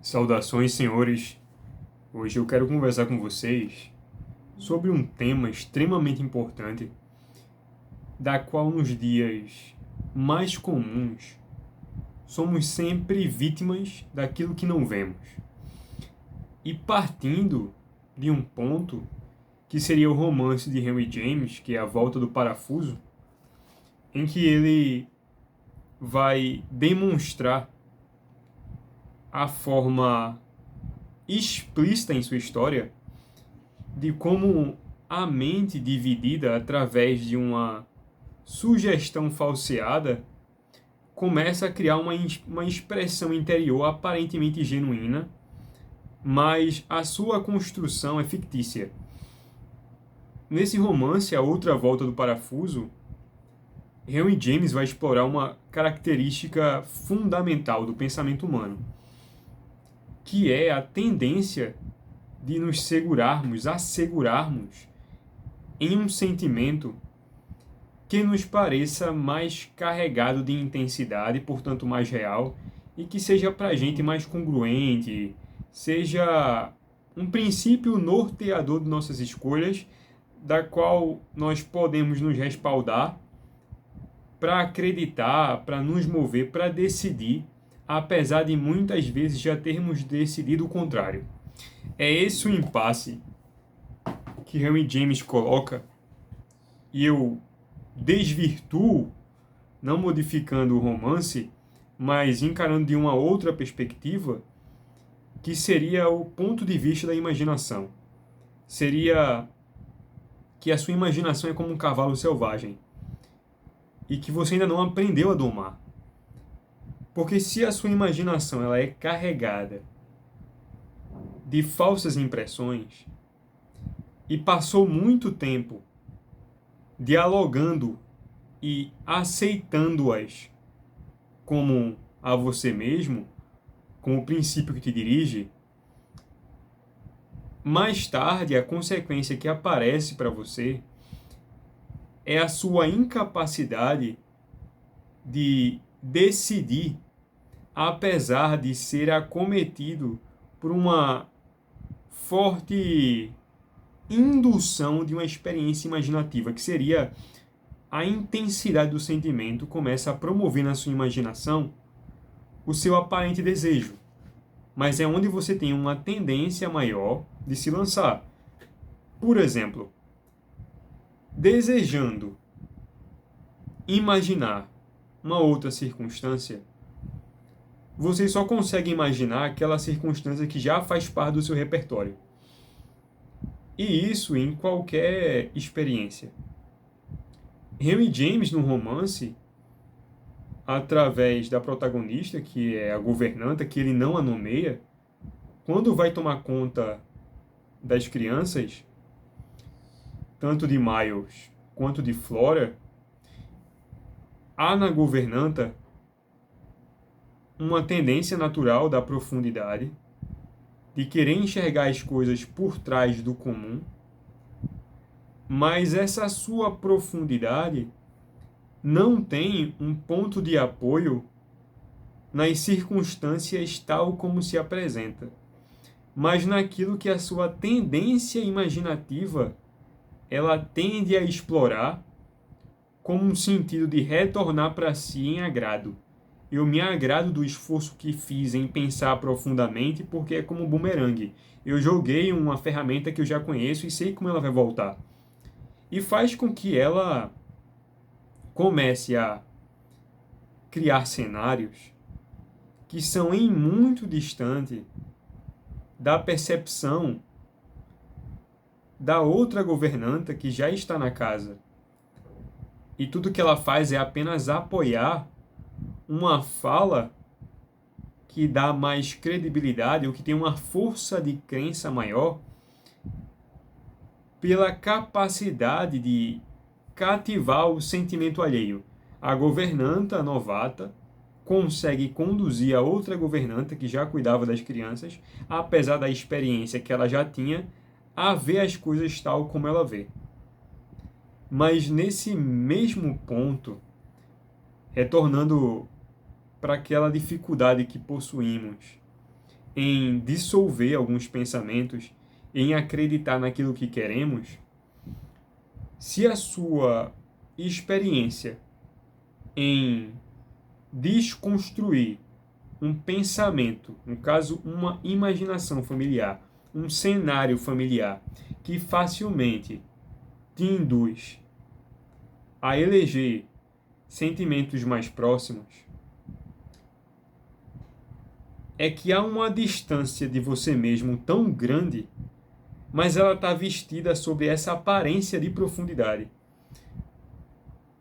Saudações, senhores. Hoje eu quero conversar com vocês sobre um tema extremamente importante, da qual nos dias mais comuns somos sempre vítimas daquilo que não vemos. E partindo de um ponto que seria o romance de Henry James, que é A Volta do Parafuso, em que ele vai demonstrar a forma explícita em sua história de como a mente dividida através de uma sugestão falseada começa a criar uma expressão interior aparentemente genuína, mas a sua construção é fictícia. Nesse romance, A Outra Volta do Parafuso, Henry James vai explorar uma característica fundamental do pensamento humano, que é a tendência de nos assegurarmos em um sentimento que nos pareça mais carregado de intensidade, portanto mais real, e que seja para a gente mais congruente, seja um princípio norteador de nossas escolhas, da qual nós podemos nos respaldar para acreditar, para nos mover, para decidir, apesar de muitas vezes já termos decidido o contrário. É esse o impasse que Henry James coloca, e eu desvirtuo, não modificando o romance, mas encarando de uma outra perspectiva, que seria o ponto de vista da imaginação. Seria que a sua imaginação é como um cavalo selvagem e que você ainda não aprendeu a domar. Porque se a sua imaginação ela é carregada de falsas impressões e passou muito tempo dialogando e aceitando-as como a você mesmo, como o princípio que te dirige, mais tarde a consequência que aparece para você é a sua incapacidade de decidir, apesar de ser acometido por uma forte indução de uma experiência imaginativa, que seria a intensidade do sentimento começa a promover na sua imaginação o seu aparente desejo, mas é onde você tem uma tendência maior de se lançar. Por exemplo, desejando imaginar uma outra circunstância, você só consegue imaginar aquela circunstância que já faz parte do seu repertório. E isso em qualquer experiência. Henry James, no romance, através da protagonista, que é a governanta, que ele não a nomeia, quando vai tomar conta das crianças, tanto de Miles quanto de Flora, há na governanta uma tendência natural da profundidade, de querer enxergar as coisas por trás do comum, mas essa sua profundidade não tem um ponto de apoio nas circunstâncias tal como se apresenta, mas naquilo que a sua tendência imaginativa ela tende a explorar como um sentido de retornar para si em agrado. Eu me agrado do esforço que fiz em pensar profundamente, porque é como um bumerangue. Eu joguei uma ferramenta que eu já conheço e sei como ela vai voltar. E faz com que ela comece a criar cenários que são em muito distante da percepção da outra governanta que já está na casa. E tudo que ela faz é apenas apoiar uma fala que dá mais credibilidade ou que tem uma força de crença maior pela capacidade de cativar o sentimento alheio. A governanta novata consegue conduzir a outra governanta que já cuidava das crianças, apesar da experiência que ela já tinha, a ver as coisas tal como ela vê. Mas nesse mesmo ponto, retornando para aquela dificuldade que possuímos em dissolver alguns pensamentos, em acreditar naquilo que queremos, se a sua experiência em desconstruir um pensamento, no caso, uma imaginação familiar, um cenário familiar, que facilmente te induz a eleger sentimentos mais próximos, é que há uma distância de você mesmo tão grande, mas ela está vestida sobre essa aparência de profundidade.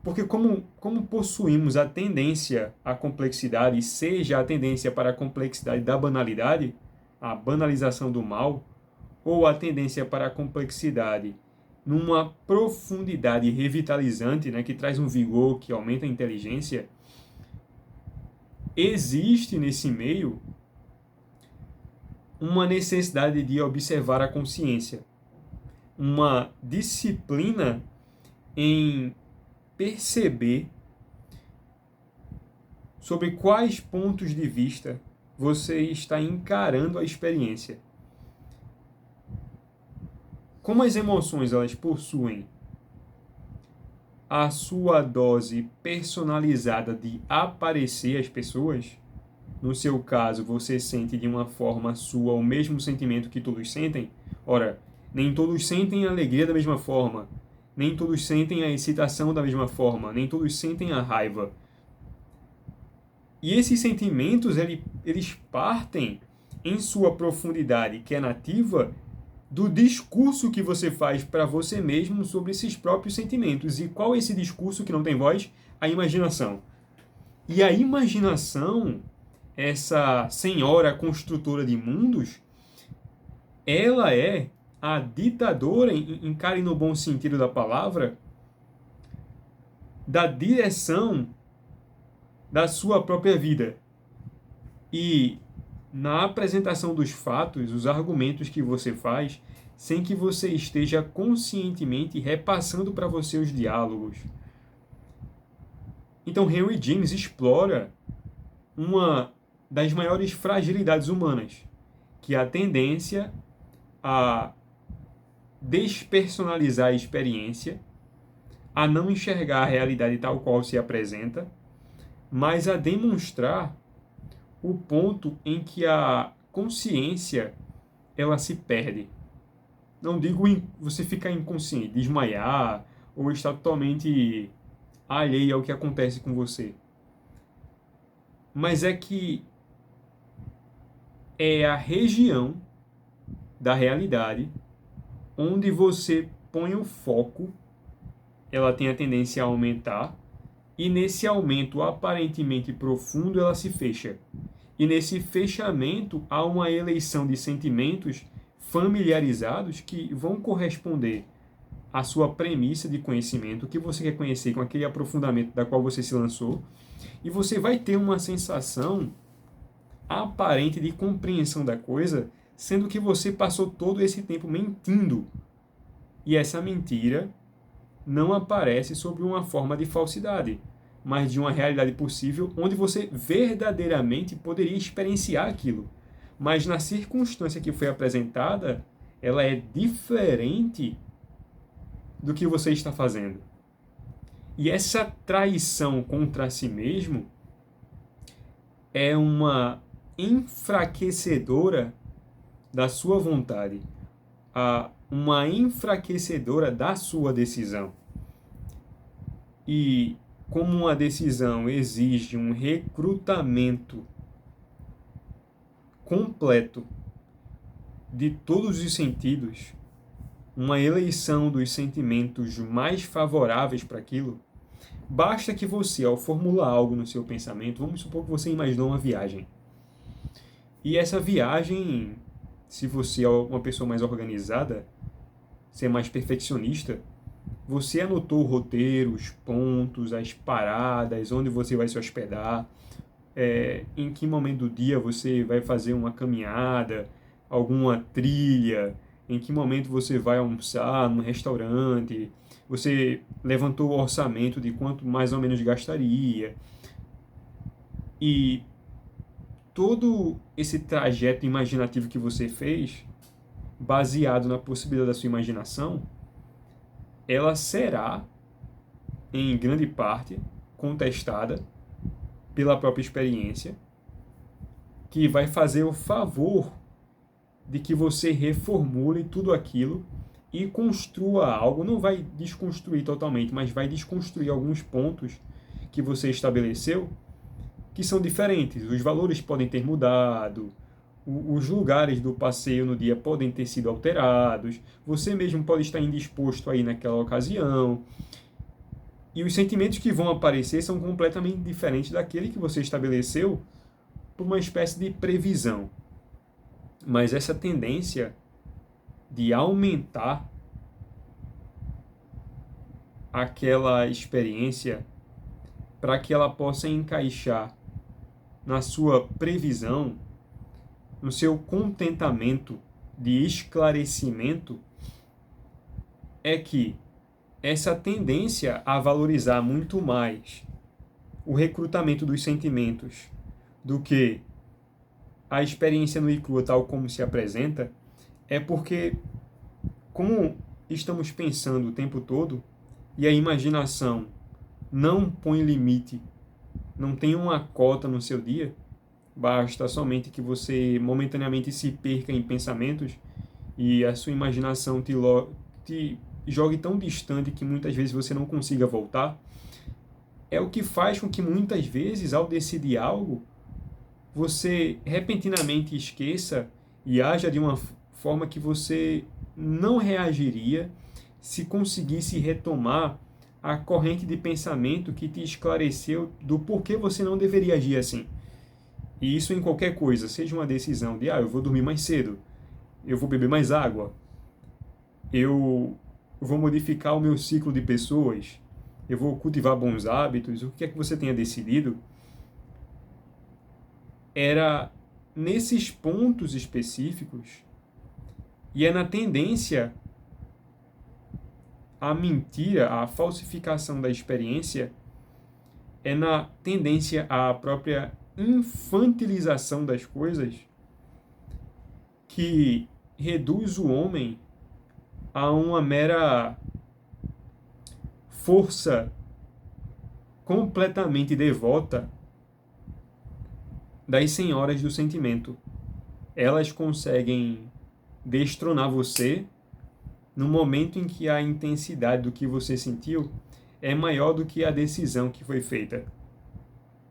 Porque como possuímos a tendência à complexidade, seja a tendência para a complexidade da banalidade, a banalização do mal, ou a tendência para a complexidade numa profundidade revitalizante, né, que traz um vigor, que aumenta a inteligência, existe nesse meio uma necessidade de observar a consciência, uma disciplina em perceber sobre quais pontos de vista você está encarando a experiência. Como as emoções elas possuem a sua dose personalizada de aparecer às pessoas, no seu caso você sente de uma forma sua o mesmo sentimento que todos sentem, ora, nem todos sentem a alegria da mesma forma, nem todos sentem a excitação da mesma forma, nem todos sentem a raiva. E esses sentimentos, eles partem em sua profundidade, que é nativa, do discurso que você faz para você mesmo sobre esses próprios sentimentos. E qual é esse discurso que não tem voz? A imaginação. E a imaginação, essa senhora construtora de mundos, ela é a ditadora, encare no bom sentido da palavra, da direção da sua própria vida. E na apresentação dos fatos, os argumentos que você faz, sem que você esteja conscientemente repassando para você os diálogos. Então, Henry James explora uma das maiores fragilidades humanas, que é a tendência a despersonalizar a experiência, a não enxergar a realidade tal qual se apresenta, mas a demonstrar o ponto em que a consciência ela se perde. Não digo você ficar inconsciente, desmaiar ou estar totalmente alheio ao que acontece com você. Mas é que é a região da realidade onde você põe o foco, ela tem a tendência a aumentar, e nesse aumento aparentemente profundo ela se fecha. E nesse fechamento há uma eleição de sentimentos familiarizados que vão corresponder à sua premissa de conhecimento, o que você quer conhecer com aquele aprofundamento da qual você se lançou, e você vai ter uma sensação aparente de compreensão da coisa, sendo que você passou todo esse tempo mentindo. E essa mentira não aparece sob uma forma de falsidade, mas de uma realidade possível onde você verdadeiramente poderia experienciar aquilo. Mas na circunstância que foi apresentada, ela é diferente do que você está fazendo. E essa traição contra si mesmo é uma enfraquecedora da sua vontade, uma enfraquecedora da sua decisão. E como uma decisão exige um recrutamento completo de todos os sentidos, uma eleição dos sentimentos mais favoráveis para aquilo, basta que você, ao formular algo no seu pensamento, vamos supor que você imaginou uma viagem. E essa viagem, se você é uma pessoa mais organizada, se é mais perfeccionista, você anotou o roteiro, os pontos, as paradas, onde você vai se hospedar, em que momento do dia você vai fazer uma caminhada, alguma trilha, em que momento você vai almoçar num restaurante, você levantou o orçamento de quanto mais ou menos gastaria. E todo esse trajeto imaginativo que você fez, baseado na possibilidade da sua imaginação, ela será, em grande parte, contestada pela própria experiência, que vai fazer o favor de que você reformule tudo aquilo e construa algo. Não vai desconstruir totalmente, mas vai desconstruir alguns pontos que você estabeleceu que são diferentes. Os valores podem ter mudado, os lugares do passeio no dia podem ter sido alterados, você mesmo pode estar indisposto aí naquela ocasião, e os sentimentos que vão aparecer são completamente diferentes daquele que você estabeleceu por uma espécie de previsão. Mas essa tendência de aumentar aquela experiência para que ela possa encaixar na sua previsão, no seu contentamento de esclarecimento, é que essa tendência a valorizar muito mais o recrutamento dos sentimentos do que a experiência nua e crua tal como se apresenta, é porque, como estamos pensando o tempo todo, e a imaginação não põe limite, não tem uma cota no seu dia, basta somente que você momentaneamente se perca em pensamentos e a sua imaginação te jogue tão distante que muitas vezes você não consiga voltar. É o que faz com que muitas vezes, ao decidir algo, você repentinamente esqueça e haja de uma forma que você não reagiria se conseguisse retomar a corrente de pensamento que te esclareceu do porquê você não deveria agir assim. E isso em qualquer coisa, seja uma decisão de, eu vou dormir mais cedo, eu vou beber mais água, eu vou modificar o meu ciclo de pessoas, eu vou cultivar bons hábitos, o que é que você tenha decidido, era nesses pontos específicos, e é na tendência à mentira, à falsificação da experiência, é na tendência à própria infantilização das coisas que reduz o homem a uma mera força completamente devota das senhoras do sentimento. Elas conseguem destronar você no momento em que a intensidade do que você sentiu é maior do que a decisão que foi feita.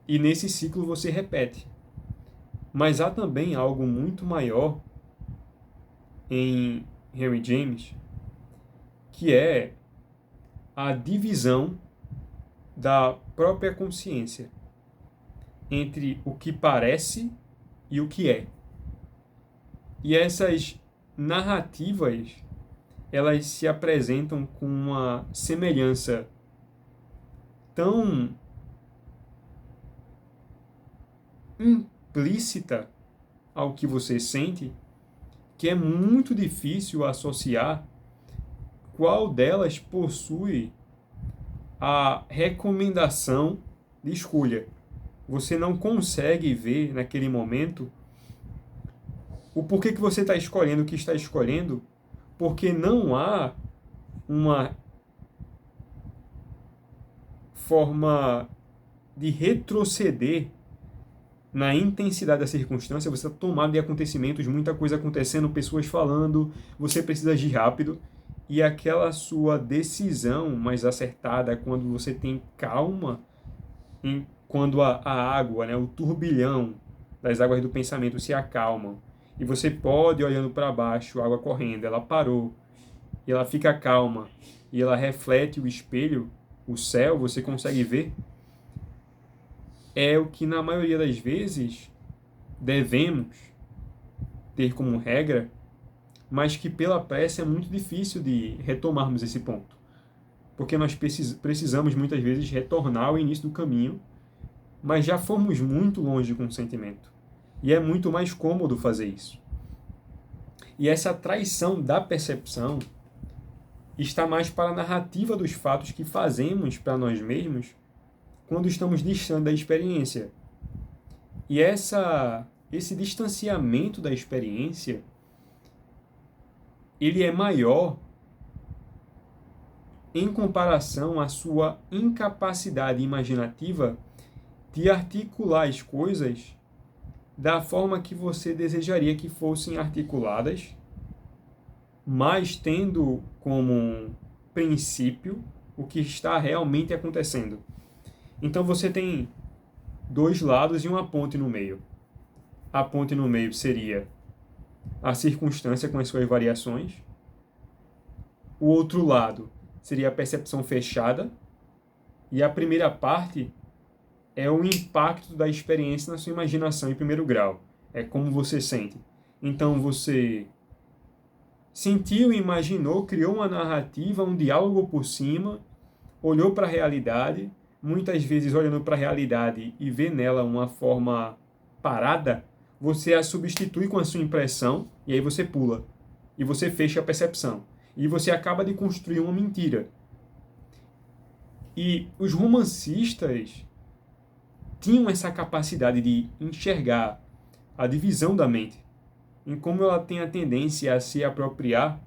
E nesse ciclo você repete. Mas há também algo muito maior em Henry James, que é a divisão da própria consciência entre o que parece e o que é. E essas narrativas, elas se apresentam com uma semelhança tão implícita ao que você sente, que é muito difícil associar qual delas possui a recomendação de escolha. Você não consegue ver naquele momento o porquê que você está escolhendo o que está escolhendo, porque não há uma forma de retroceder na intensidade da circunstância. Você está tomado de acontecimentos, muita coisa acontecendo, pessoas falando, você precisa agir rápido, e aquela sua decisão mais acertada, quando você tem calma, quando a água, né, o turbilhão das águas do pensamento se acalmam, e você pode, olhando para baixo, a água correndo, ela parou, e ela fica calma, e ela reflete o espelho, o céu, você consegue ver, é o que na maioria das vezes devemos ter como regra, mas que pela pressa é muito difícil de retomarmos esse ponto. Porque nós precisamos muitas vezes retornar ao início do caminho, mas já fomos muito longe com o sentimento. E é muito mais cômodo fazer isso. E essa traição da percepção está mais para a narrativa dos fatos que fazemos para nós mesmos quando estamos distante da experiência. E essa esse distanciamento da experiência, ele é maior em comparação à sua incapacidade imaginativa de articular as coisas da forma que você desejaria que fossem articuladas, mas tendo como princípio o que está realmente acontecendo. Então você tem dois lados e uma ponte no meio. A ponte no meio seria a circunstância com as suas variações. O outro lado seria a percepção fechada. E a primeira parte é o impacto da experiência na sua imaginação em primeiro grau. É como você sente. Então você sentiu, imaginou, criou uma narrativa, um diálogo por cima, olhou para a realidade, muitas vezes olhando para a realidade e vê nela uma forma parada, você a substitui com a sua impressão e aí você pula. E você fecha a percepção. E você acaba de construir uma mentira. E os romancistas tinham essa capacidade de enxergar a divisão da mente, em como ela tem a tendência a se apropriar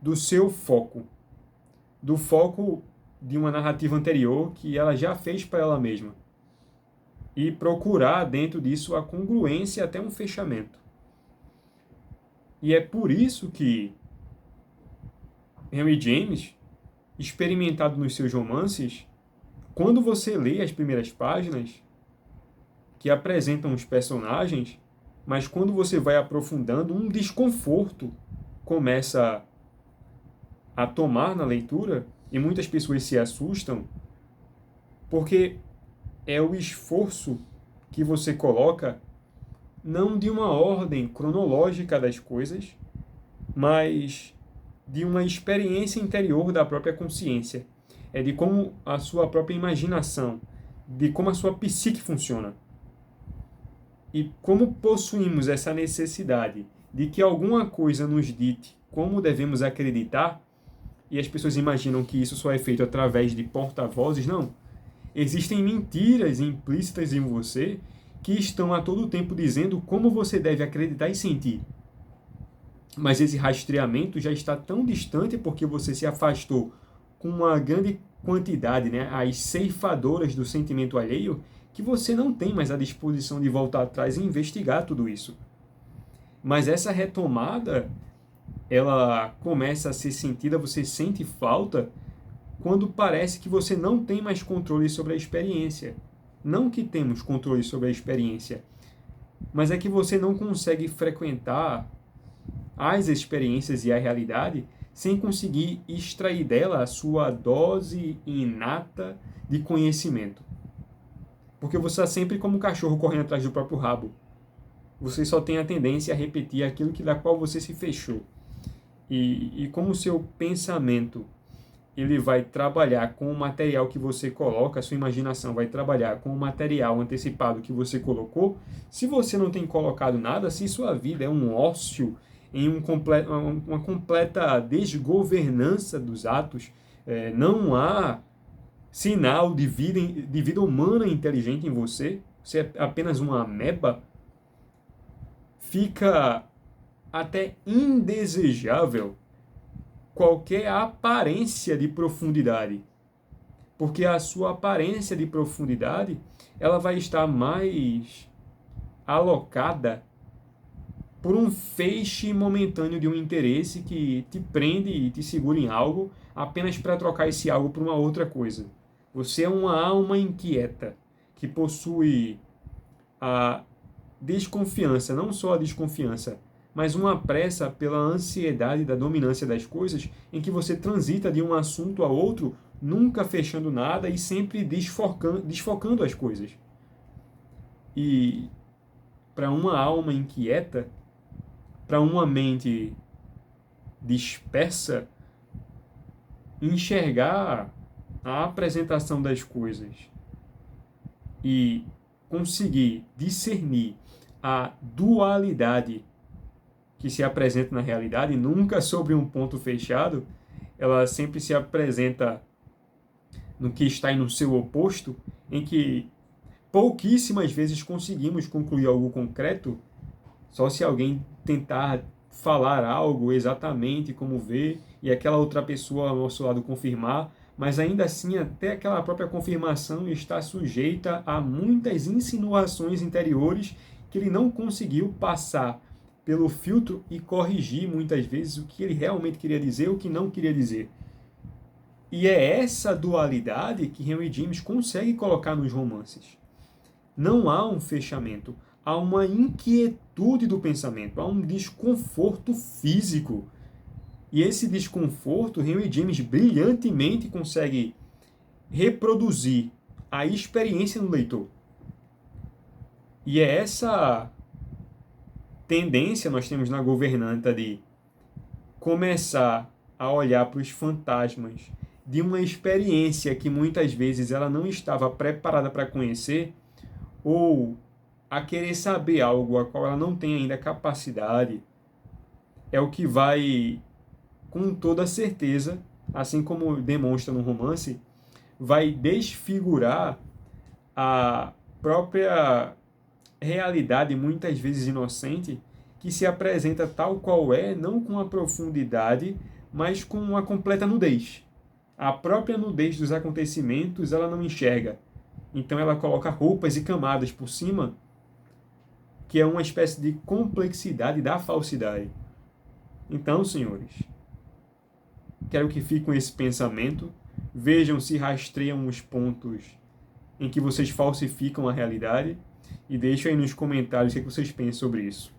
do seu foco, do foco de uma narrativa anterior que ela já fez para ela mesma, e procurar dentro disso a congruência até um fechamento. E é por isso que Henry James, experimentado nos seus romances, quando você lê as primeiras páginas que apresentam os personagens, mas quando você vai aprofundando, um desconforto começa a tomar na leitura e muitas pessoas se assustam porque é o esforço que você coloca não de uma ordem cronológica das coisas, mas de uma experiência interior da própria consciência. É de como a sua própria imaginação, de como a sua psique funciona. E como possuímos essa necessidade de que alguma coisa nos dite como devemos acreditar, e as pessoas imaginam que isso só é feito através de porta-vozes, não. Existem mentiras implícitas em você que estão a todo tempo dizendo como você deve acreditar e sentir. Mas esse rastreamento já está tão distante porque você se afastou com uma grande quantidade, né, as ceifadoras do sentimento alheio, que você não tem mais a disposição de voltar atrás e investigar tudo isso. Mas essa retomada, ela começa a ser sentida, você sente falta quando parece que você não tem mais controle sobre a experiência. Não que temos controle sobre a experiência, mas é que você não consegue frequentar as experiências e a realidade sem conseguir extrair dela a sua dose inata de conhecimento. Porque você está sempre como um cachorro correndo atrás do próprio rabo. Você só tem a tendência a repetir aquilo que da qual você se fechou. E como o seu pensamento ele vai trabalhar com o material que você coloca, a sua imaginação vai trabalhar com o material antecipado que você colocou, se você não tem colocado nada, se sua vida é um ócio, em uma completa desgovernança dos atos, não há sinal de vida humana inteligente em você, você é apenas uma ameba, fica até indesejável qualquer aparência de profundidade. Porque a sua aparência de profundidade, ela vai estar mais alocada por um feixe momentâneo de um interesse que te prende e te segura em algo apenas para trocar esse algo por uma outra coisa. Você é uma alma inquieta que possui a desconfiança, não só a desconfiança, mas uma pressa pela ansiedade da dominância das coisas, em que você transita de um assunto a outro, nunca fechando nada e sempre desfocando as coisas. E para uma alma inquieta, para uma mente dispersa, enxergar a apresentação das coisas e conseguir discernir a dualidade que se apresenta na realidade, nunca sobre um ponto fechado, ela sempre se apresenta no que está no seu oposto, em que pouquíssimas vezes conseguimos concluir algo concreto, só se alguém tentar falar algo exatamente como vê e aquela outra pessoa ao nosso lado confirmar, mas ainda assim até aquela própria confirmação está sujeita a muitas insinuações interiores que ele não conseguiu passar pelo filtro e corrigir muitas vezes o que ele realmente queria dizer, o que não queria dizer. E é essa dualidade que Henry James consegue colocar nos romances. Não há um fechamento, há uma inquietude do pensamento, há um desconforto físico. E esse desconforto, Henry James brilhantemente consegue reproduzir a experiência no leitor. E é essa tendência nós temos na governanta de começar a olhar para os fantasmas de uma experiência que muitas vezes ela não estava preparada para conhecer, ou a querer saber algo a qual ela não tem ainda capacidade, é o que vai, com toda certeza, assim como demonstra no romance, vai desfigurar a própria realidade, muitas vezes inocente, que se apresenta tal qual é, não com a profundidade, mas com uma completa nudez. A própria nudez dos acontecimentos ela não enxerga. Então ela coloca roupas e camadas por cima, que é uma espécie de complexidade da falsidade. Então, senhores, quero que fiquem com esse pensamento, vejam se rastreiam os pontos em que vocês falsificam a realidade e deixem aí nos comentários o que vocês pensam sobre isso.